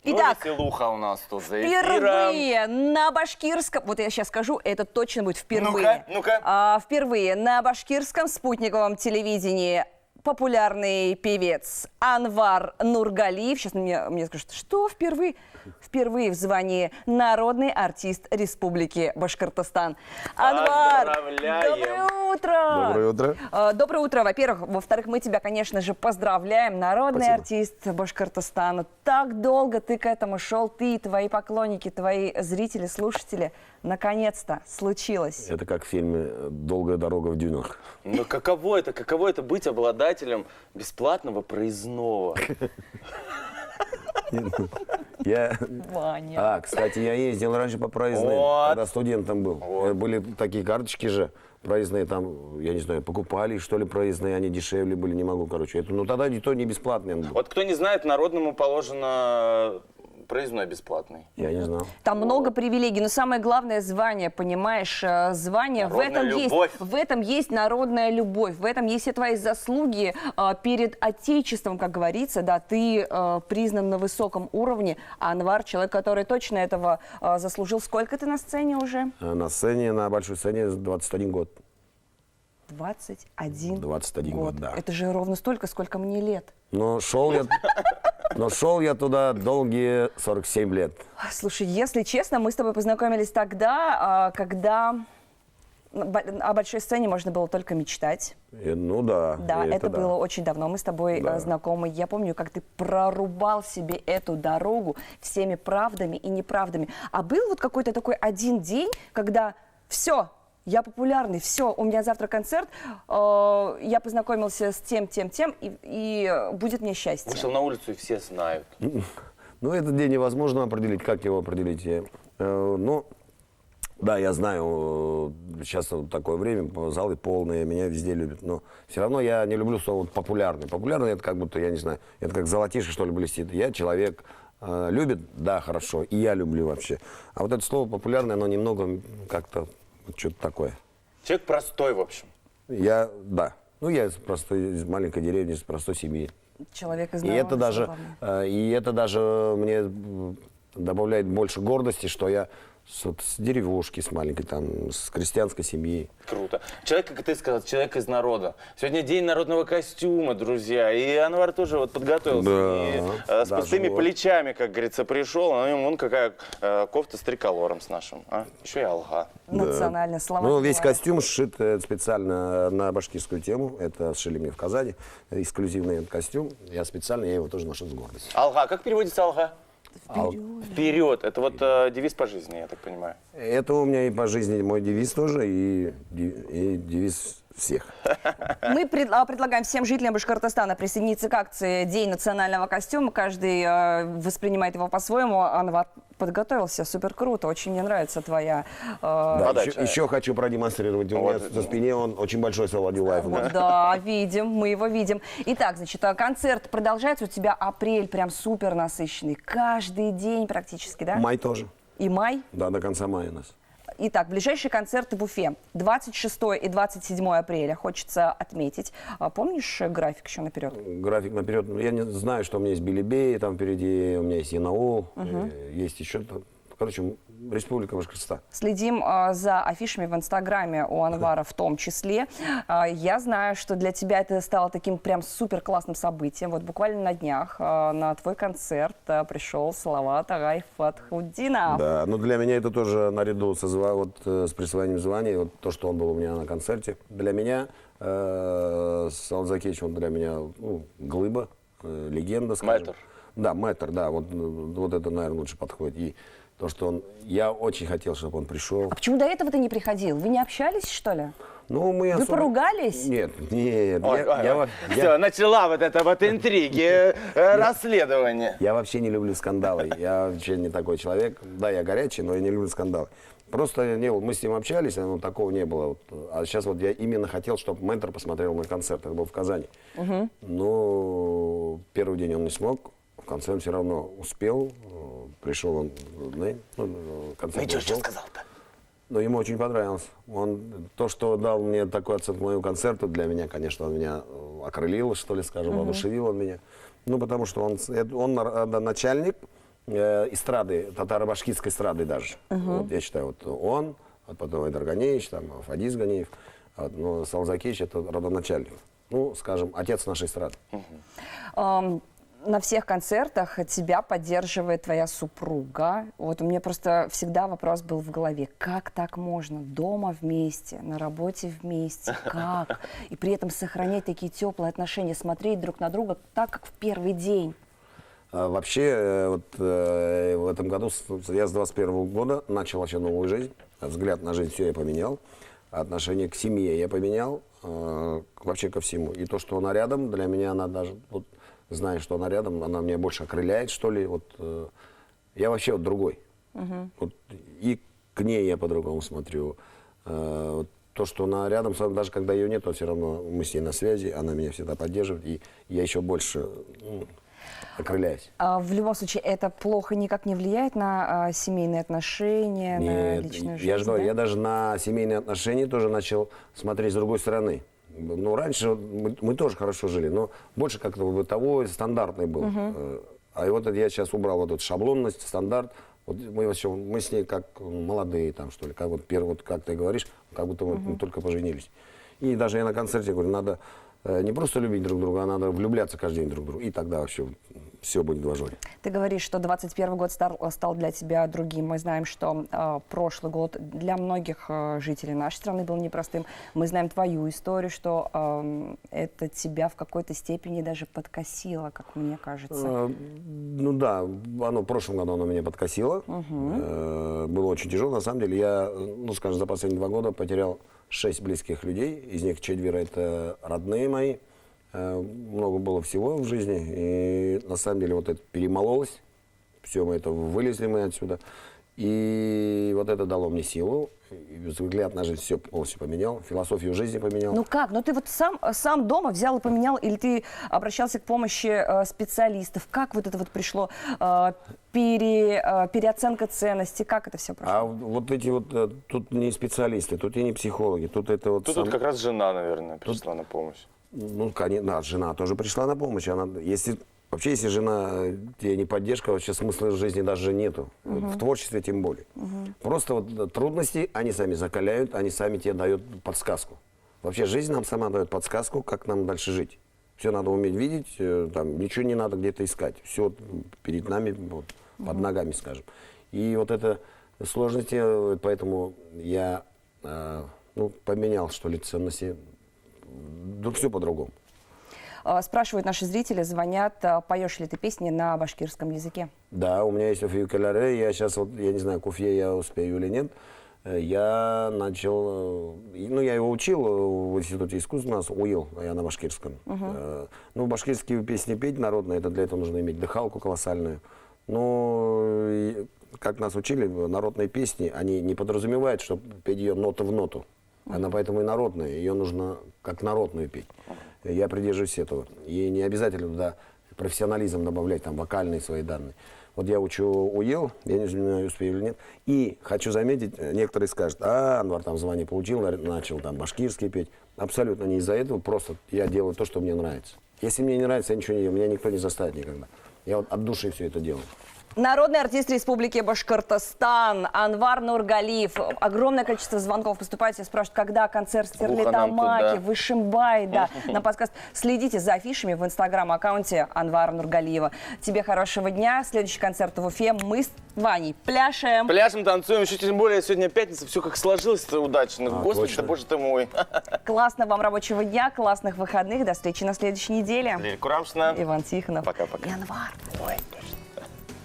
Итак, веселуха у нас тут за эфиром. впервые на башкирском, вот я сейчас скажу, это точно будет впервые. Ну-ка. Впервые на башкирском спутниковом телевидении популярный певец Анвар Нургалиев. Сейчас мне скажут, что впервые? Впервые в звании народный артист Республики Башкортостан. Анвар, Поздравляем. доброе утро! Доброе утро. Доброе утро, во-первых. Во-вторых, мы тебя, конечно же, поздравляем. Народный Спасибо. артист Башкортостана. Так долго ты к этому шел, ты, твои поклонники, твои зрители, слушатели. Наконец-то случилось. Это как в фильме «Долгая дорога в дюнах». Ну каково это быть обладателем бесплатного проездного? Я... Ваня. Кстати, я ездил раньше по проездным, Вот. когда студентом был. Были такие карточки же проездные, там, я не знаю, покупали, что ли, проездные, они дешевле были, не могу, короче. Ну, тогда никто не бесплатный он был. Вот кто не знает, народному положено проездной бесплатный. Я не знал. Там много привилегий, но самое главное звание, понимаешь, звание. Народная любовь. В этом есть народная любовь, в этом есть все твои заслуги перед Отечеством, как говорится, да, ты признан на высоком уровне. Анвар, человек, который точно этого заслужил. Сколько ты на сцене уже? На сцене, на большой сцене 21 год. 21 21 год, да. Это же ровно столько, сколько мне лет. Но шел я туда долгие 47 лет. Слушай, если честно, мы с тобой познакомились тогда, когда о большой сцене можно было только мечтать. Ну да. Да, это было очень давно. Мы с тобой Да. знакомы. Я помню, как ты прорубал себе эту дорогу всеми правдами и неправдами. А был вот какой-то такой один день, когда все, я популярный, все, у меня завтра концерт, я познакомился с тем, и будет мне счастье. Вышел на улицу, и все знают. Ну, этот день невозможно определить. Как его определить? Ну, да, я знаю, сейчас вот такое время, залы полные, меня везде любят. Но все равно я не люблю слово популярный. Популярный — это как будто, я не знаю, это как золотишко, что ли, блестит. Я человек, любит, да, хорошо, и я люблю вообще. А вот это слово популярный, оно немного как-то что-то такое. Человек простой, в общем. Да. Ну, я из маленькой деревни, из простой семьи. Человек из И народа, это даже мне добавляет больше гордости, что я с деревушки, с маленькой, там, с крестьянской семьи. Круто. Человек, как ты сказал, человек из народа. Сегодня день народного костюма, друзья. И Анвар тоже вот подготовился. Да, И, с пустыми вот. плечами, как говорится, пришел. А на нем вон какая кофта с триколором с нашим. Еще и алга. Национальная слова. Ну, весь костюм сшит специально на башкирскую тему. Это сшили мне в Казани. Эксклюзивный костюм. Я его тоже ношу с гордостью. Алга. Как переводится алга? Вперед. Вперед. Это вот девиз по жизни, я так понимаю. Это у меня и по жизни мой девиз тоже, и девиз всех. Мы предлагаем всем жителям Башкортостана присоединиться к акции «День национального костюма». Каждый воспринимает его по-своему. Анвар подготовился, супер круто. Очень мне нравится твоя... Да, подача. еще хочу продемонстрировать. У меня за спине он очень большой Соловьев Лайф. Да, видим, мы его видим. Итак, значит, концерт продолжается. У тебя апрель прям супер насыщенный. Каждый день практически, да? Май тоже. И май? Да, до конца мая у нас. Итак, ближайшие концерты в Уфе. 26 и 27 апреля. Хочется отметить. Помнишь график еще наперед? График наперед. Я не знаю, что у меня есть Белебей, там впереди у меня есть Янаул, есть еще... Короче, Республика Башкортостан. Следим за афишами в Инстаграме у Анвара в том числе. Я знаю, что для тебя это стало таким прям супер классным событием. Вот буквально на днях на твой концерт пришел Салават Агай Фатхуддинов. Да, но для меня это тоже наряду с присвоением звания, вот то, что он был у меня на концерте. Для меня Салават Закеевич, он для меня глыба, легенда, скажем. Мэтр. Да, мэтр, да, вот это, наверное, лучше подходит. И то, что я очень хотел, чтобы он пришел. А почему до этого ты не приходил? Вы не общались, что ли? Ну, мы Вы поругались? Нет. Все, начала вот это вот интриги, расследование. Я вообще не люблю скандалы. Я вообще не такой человек. Да, я горячий, но я не люблю скандалы. Просто не было. Мы с ним общались, но такого не было. Вот. А сейчас вот я именно хотел, чтобы мэтр посмотрел мой концерт. Это был в Казани. Но первый день он не смог. В конце он все равно успел. Пришел он, концерт. Ну, что сказал-то? Но ему очень понравилось. То, что дал мне такой оценку моему концерту, для меня, конечно, он меня окрылил, что ли, скажем, воодушевил он меня. Ну, потому что он начальник, эстрады, татаро-башкирской эстрады даже. Вот, я считаю, вот он, а потом Айдар Ганеевич, там, Фадис Ганеев, но Сал Закеевич это родоначальник. Ну, скажем, отец нашей эстрады. На всех концертах тебя поддерживает твоя супруга. Вот у меня просто всегда вопрос был в голове. Как так можно? Дома вместе, на работе вместе. Как? И при этом сохранять такие теплые отношения, смотреть друг на друга так, как в первый день. Вообще, вот в этом году, я с 21 года начал вообще новую жизнь. Взгляд на жизнь все я поменял. Отношение к семье я поменял. Вообще ко всему. И то, что она рядом, для меня она даже... Вот, зная, что она рядом, она меня больше окрыляет, что ли. Вот, я вообще вот другой. Вот, и к ней я по-другому смотрю. Вот, то, что она рядом, даже когда ее нет, то все равно мы с ней на связи, она меня всегда поддерживает, и я еще больше окрыляюсь. В любом случае, это плохо никак не влияет на семейные отношения, на личную жизнь? Я же говорю, да? я даже на семейные отношения тоже начал смотреть с другой стороны. Ну, раньше мы тоже хорошо жили, но больше как-то бытовой, стандартный был. А вот это я сейчас убрал вот эту шаблонность, стандарт. Вот мы с ней как молодые там, что ли, как вот первый, вот как ты говоришь, как будто мы только поженились. И даже я на концерте говорю, надо не просто любить друг друга, а надо влюбляться каждый день друг в друга. И тогда вообще все будет в ажуре. Ты говоришь, что 21 год стал для тебя другим. Мы знаем, что прошлый год для многих жителей нашей страны был непростым. Мы знаем твою историю, что это тебя в какой-то степени даже подкосило, как мне кажется. Ну да, в прошлом году оно меня подкосило. Было очень тяжело. На самом деле я, ну скажем, за последние 2 года потерял 6 близких людей. Из них 4 это родные мои. Много было всего в жизни, и на самом деле вот это перемололось, все мы это вылезли мы отсюда, и вот это дало мне силу, и взгляд на жизнь все полностью поменял, философию жизни поменял. Ну как? Ну ты вот сам дома взял и поменял, или ты обращался к помощи специалистов? Как вот это вот пришло? Переоценка ценностей, как это все прошло? А вот эти вот, тут не специалисты, тут и не психологи, тут это вот... Тут как раз жена, наверное, пришла на помощь. Ну, конечно, да, жена тоже пришла на помощь. Если жена тебе не поддержка, вообще смысла жизни даже нету. В творчестве тем более. Просто вот трудности, они сами закаляют, они сами тебе дают подсказку. Вообще жизнь нам сама дает подсказку, как нам дальше жить. Все надо уметь видеть, там, ничего не надо где-то искать. Все перед нами, вот, под ногами, скажем. И вот это сложности, поэтому я поменял, что ли, ценности. Все по-другому. Спрашивают наши зрители, звонят, поешь ли ты песни на башкирском языке? Да, у меня есть офиюкаляре. Я сейчас, вот, я не знаю, куфье я успею или нет. Я начал, я его учил в Институте искусств у нас, УИЛ, я на башкирском. Башкирские песни петь народные, это для этого нужно иметь дыхалку колоссальную. Но, как нас учили, народные песни, они не подразумевают, что петь ее нота в ноту. Она поэтому и народная, ее нужно как народную петь. Я придерживаюсь этого. И не обязательно туда профессионализм добавлять, там, вокальные свои данные. Вот я учу УЕЛ, я не знаю, успею или нет. И хочу заметить, некоторые скажут, Анвар там звание получил, начал там башкирский петь. Абсолютно не из-за этого, просто я делаю то, что мне нравится. Если мне не нравится, я ничего не делаю, меня никто не заставит никогда. Я вот от души все это делаю. Народный артист Республики Башкортостан Анвар Нургалиев. Огромное количество звонков поступает. Все спрашивают, когда концерт в Стерлитамаке, в Ишимбае, да, на подкаст. Следите за афишами в инстаграм-аккаунте Анвара Нургалиева. Тебе хорошего дня. Следующий концерт в Уфе. Мы с Ваней пляшем. Пляшем, танцуем. Еще тем более сегодня пятница. Все как сложилось-то удачно. Господи, да боже ты мой. Классного вам рабочего дня, классных выходных. До встречи на следующей неделе. Лилия Курамшина. Иван Тихонов. Пока-пока. И Анвар. Ой, точно.